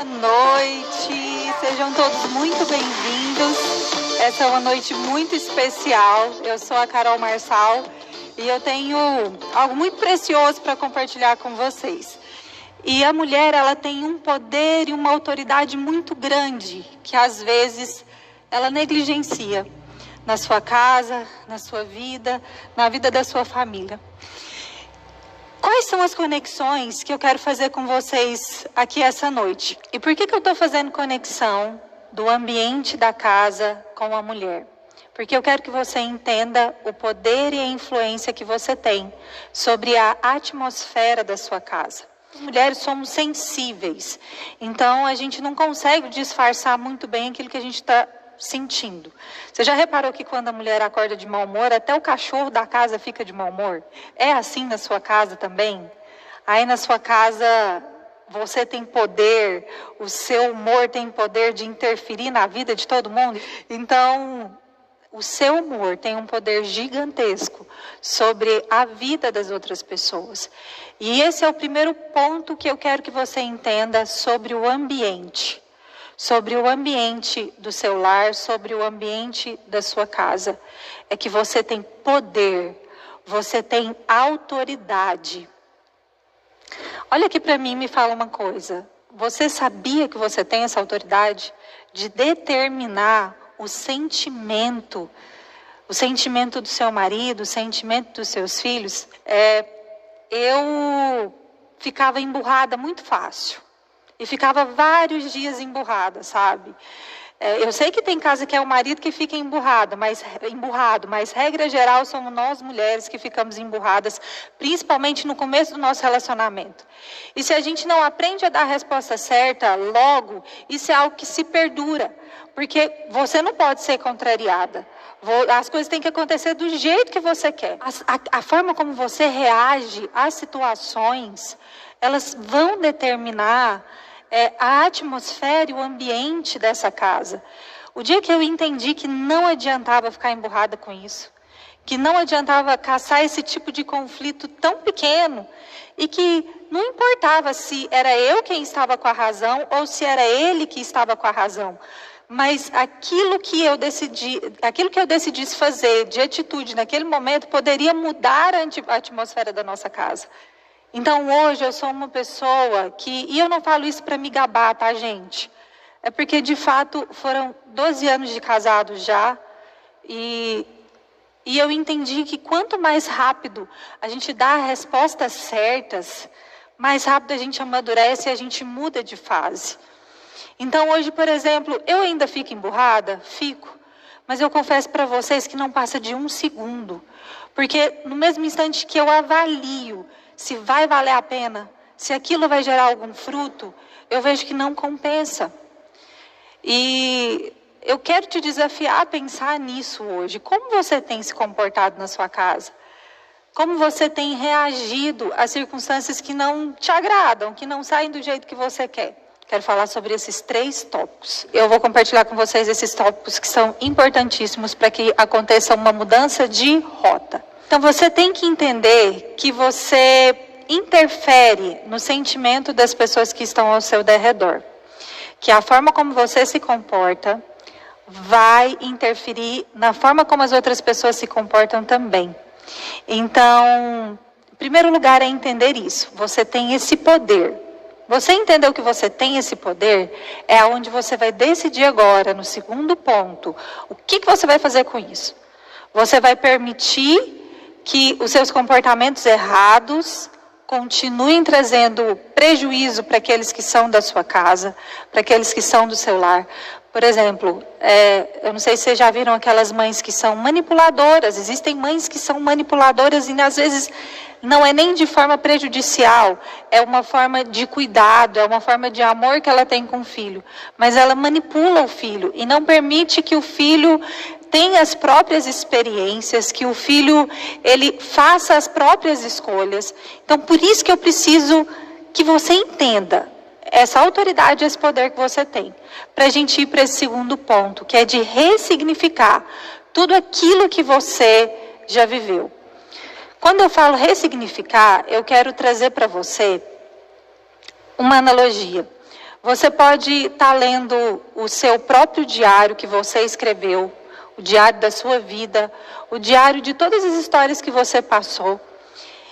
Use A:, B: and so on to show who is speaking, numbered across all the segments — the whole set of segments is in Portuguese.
A: Boa noite, sejam todos muito bem-vindos. Essa é uma noite muito especial. Eu sou a Carol Marçal e eu tenho algo muito precioso para compartilhar com vocês. E a mulher, ela tem um poder e uma autoridade muito grande que às vezes ela negligencia na sua casa, na sua vida, na vida da sua família. Quais são as conexões que eu quero fazer com vocês aqui essa noite? E por que eu estou fazendo conexão do ambiente da casa com a mulher? Porque eu quero que você entenda o poder e a influência que você tem sobre a atmosfera da sua casa. Mulheres somos sensíveis, então a gente não consegue disfarçar muito bem aquilo que a gente está sentindo. Você já reparou que quando a mulher acorda de mau humor, até o cachorro da casa fica de mau humor? É assim na sua casa também? Aí na sua casa você tem poder, o seu humor tem poder de interferir na vida de todo mundo? Então, o seu humor tem um poder gigantesco sobre a vida das outras pessoas. E esse é o primeiro ponto que eu quero que você entenda sobre o ambiente. Sobre o ambiente do seu lar, sobre o ambiente da sua casa. É que você tem poder, você tem autoridade. Olha aqui para mim e me fala uma coisa. Você sabia que você tem essa autoridade de determinar o sentimento do seu marido, o sentimento dos seus filhos? Eu ficava emburrada muito fácil. E ficava vários dias emburrada, sabe? Eu sei que tem casa que é o marido que fica emburrado, mas regra geral somos nós mulheres que ficamos emburradas, principalmente no começo do nosso relacionamento. E se a gente não aprende a dar a resposta certa logo, isso é algo que se perdura, porque você não pode ser contrariada. As coisas têm que acontecer do jeito que você quer. A forma como você reage às situações, elas vão determinar a atmosfera e o ambiente dessa casa. O dia que eu entendi que não adiantava ficar emburrada com isso, que não adiantava caçar esse tipo de conflito tão pequeno, e que não importava se era eu quem estava com a razão ou se era ele que estava com a razão, mas aquilo que eu decidisse fazer de atitude naquele momento poderia mudar a atmosfera da nossa casa. Então hoje eu sou uma pessoa e eu não falo isso para me gabar, tá, gente? É porque de fato foram 12 anos de casado já, e eu entendi que quanto mais rápido a gente dá as respostas certas, mais rápido a gente amadurece e a gente muda de fase. Então hoje, por exemplo, eu ainda fico emburrada? Fico. Mas eu confesso para vocês que não passa de 1 segundo. Porque no mesmo instante que eu avalio se vai valer a pena, se aquilo vai gerar algum fruto, eu vejo que não compensa. E eu quero te desafiar a pensar nisso hoje. Como você tem se comportado na sua casa? Como você tem reagido a circunstâncias que não te agradam, que não saem do jeito que você quer? Quero falar sobre esses 3 tópicos. Eu vou compartilhar com vocês esses tópicos que são importantíssimos para que aconteça uma mudança de rota. Então você tem que entender que você interfere no sentimento das pessoas que estão ao seu derredor. Que a forma como você se comporta vai interferir na forma como as outras pessoas se comportam também. Então, em primeiro lugar é entender isso. Você tem esse poder. Você entendeu que você tem esse poder, é onde você vai decidir agora, no segundo ponto, o que você vai fazer com isso. Você vai permitir que os seus comportamentos errados continuem trazendo prejuízo para aqueles que são da sua casa, para aqueles que são do seu lar. Por exemplo, eu não sei se vocês já viram aquelas mães que são manipuladoras. Existem mães que são manipuladoras e às vezes não é nem de forma prejudicial, é uma forma de cuidado, é uma forma de amor que ela tem com o filho. Mas ela manipula o filho e não permite que o filho tenha as próprias experiências, que o filho ele faça as próprias escolhas. Então, por isso que eu preciso que você entenda essa autoridade, esse poder que você tem, para a gente ir para esse segundo ponto, que é de ressignificar tudo aquilo que você já viveu. Quando eu falo ressignificar, eu quero trazer para você uma analogia. Você pode estar lendo o seu próprio diário que você escreveu, o diário da sua vida, o diário de todas as histórias que você passou.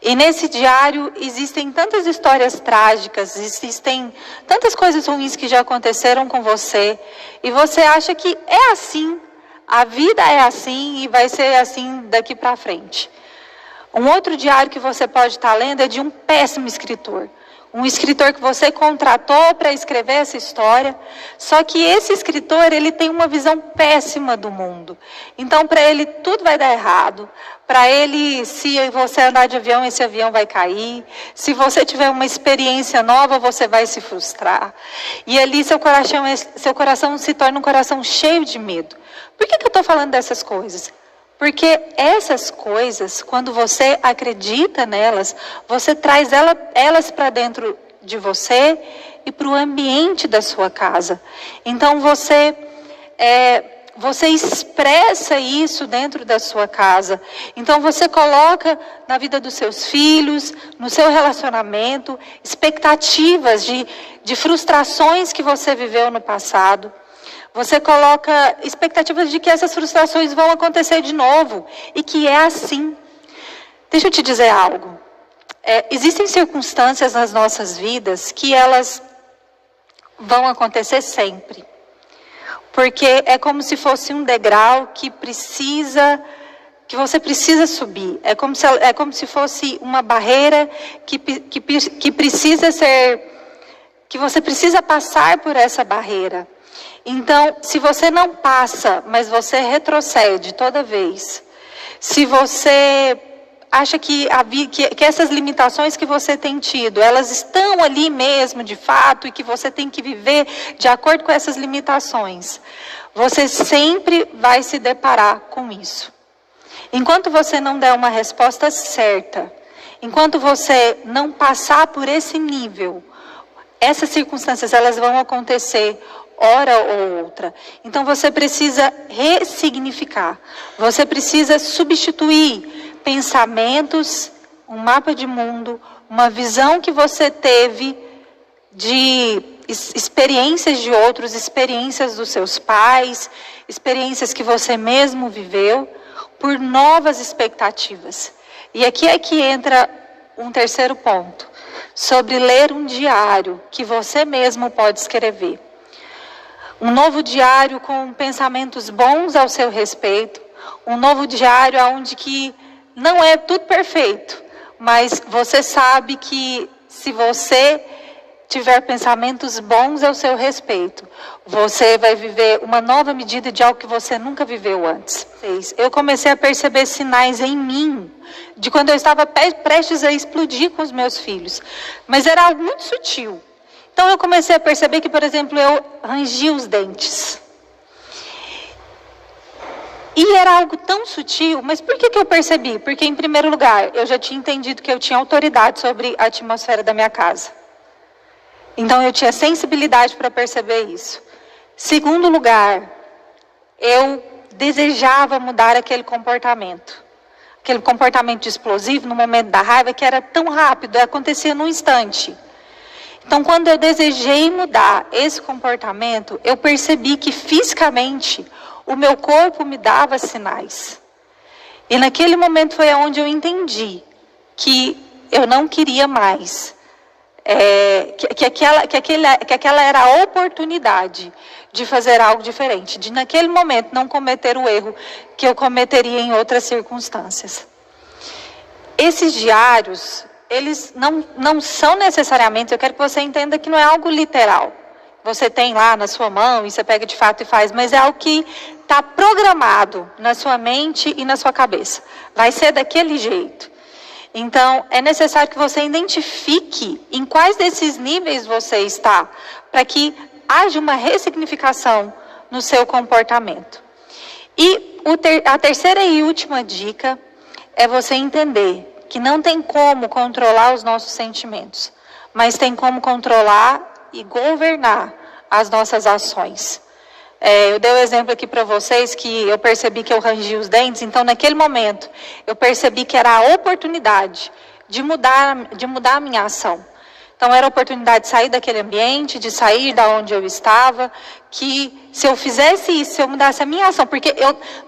A: E nesse diário existem tantas histórias trágicas, existem tantas coisas ruins que já aconteceram com você. E você acha que é assim, a vida é assim e vai ser assim daqui para frente. Um outro diário que você pode estar lendo é de um péssimo escritor. Um escritor que você contratou para escrever essa história, só que esse escritor, ele tem uma visão péssima do mundo. Então, para ele, tudo vai dar errado. Para ele, se você andar de avião, esse avião vai cair. Se você tiver uma experiência nova, você vai se frustrar. E ali, seu coração se torna um coração cheio de medo. Por que eu estou falando dessas coisas? Porque essas coisas, quando você acredita nelas, você traz elas para dentro de você e para o ambiente da sua casa. Então você expressa isso dentro da sua casa. Então você coloca na vida dos seus filhos, no seu relacionamento, expectativas de frustrações que você viveu no passado. Você coloca expectativas de que essas frustrações vão acontecer de novo e que é assim. Deixa eu te dizer algo. Existem circunstâncias nas nossas vidas que elas vão acontecer sempre. Porque é como se fosse um degrau que você precisa subir. É como se fosse uma barreira que precisa ser, que você precisa passar por essa barreira. Então, se você não passa, mas você retrocede toda vez, se você acha que essas limitações que você tem tido, elas estão ali mesmo, de fato, e que você tem que viver de acordo com essas limitações, você sempre vai se deparar com isso. Enquanto você não der uma resposta certa, enquanto você não passar por esse nível, essas circunstâncias elas vão acontecer hora ou outra. Então você precisa ressignificar. Você precisa substituir pensamentos, um mapa de mundo, uma visão que você teve de experiências de outros, experiências dos seus pais, experiências que você mesmo viveu, por novas expectativas. E aqui é que entra um terceiro ponto, sobre ler um diário que você mesmo pode escrever. Um novo diário com pensamentos bons ao seu respeito. Um novo diário onde que não é tudo perfeito, mas você sabe que se você tiver pensamentos bons ao seu respeito, você vai viver uma nova medida de algo que você nunca viveu antes. Eu comecei a perceber sinais em mim, de quando eu estava prestes a explodir com os meus filhos, mas era algo muito sutil. Então eu comecei a perceber que, por exemplo, eu rangia os dentes. E era algo tão sutil, mas por que eu percebi? Porque, em primeiro lugar, eu já tinha entendido que eu tinha autoridade sobre a atmosfera da minha casa. Então eu tinha sensibilidade para perceber isso. Segundo lugar, eu desejava mudar aquele comportamento explosivo no momento da raiva, que era tão rápido, acontecia num instante. Então, quando eu desejei mudar esse comportamento, eu percebi que fisicamente o meu corpo me dava sinais. E naquele momento foi onde eu entendi que eu não queria mais, que aquela era a oportunidade de fazer algo diferente, de naquele momento não cometer o erro que eu cometeria em outras circunstâncias. Esses diários, eles não são necessariamente, eu quero que você entenda que não é algo literal. Você tem lá na sua mão e você pega de fato e faz, mas é algo que está programado na sua mente e na sua cabeça. Vai ser daquele jeito. Então, é necessário que você identifique em quais desses níveis você está, para que haja uma ressignificação no seu comportamento. E a terceira e última dica é você entender que não tem como controlar os nossos sentimentos, mas tem como controlar e governar as nossas ações. Eu dei o exemplo aqui para vocês que eu percebi que eu rangi os dentes, então naquele momento eu percebi que era a oportunidade de mudar a minha ação. Então era a oportunidade de sair daquele ambiente, de sair da onde eu estava, que se eu fizesse isso, se eu mudasse a minha ação, porque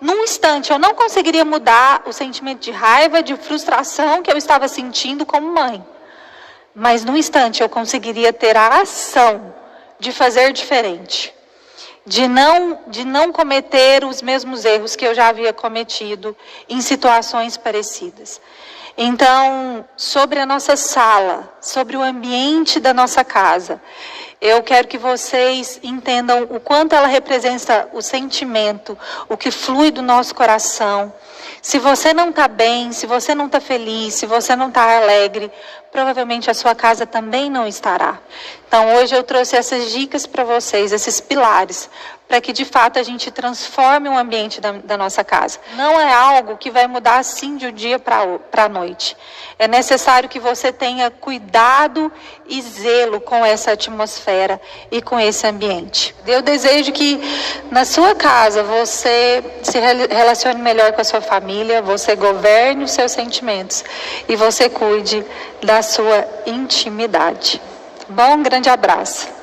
A: num instante eu não conseguiria mudar o sentimento de raiva, de frustração que eu estava sentindo como mãe. Mas num instante eu conseguiria ter a ação de fazer diferente. De não cometer os mesmos erros que eu já havia cometido em situações parecidas. Então, sobre a nossa sala, sobre o ambiente da nossa casa, eu quero que vocês entendam o quanto ela representa o sentimento, o que flui do nosso coração. Se você não está bem, se você não está feliz, se você não está alegre, provavelmente a sua casa também não estará. Então hoje eu trouxe essas dicas para vocês, esses pilares, para que de fato a gente transforme o ambiente da nossa casa. Não é algo que vai mudar assim de um dia para a noite. É necessário que você tenha cuidado e zelo com essa atmosfera e com esse ambiente. Eu desejo que na sua casa você se relacione melhor com a sua família, você governe os seus sentimentos e você cuide da sua intimidade. Bom, um grande abraço.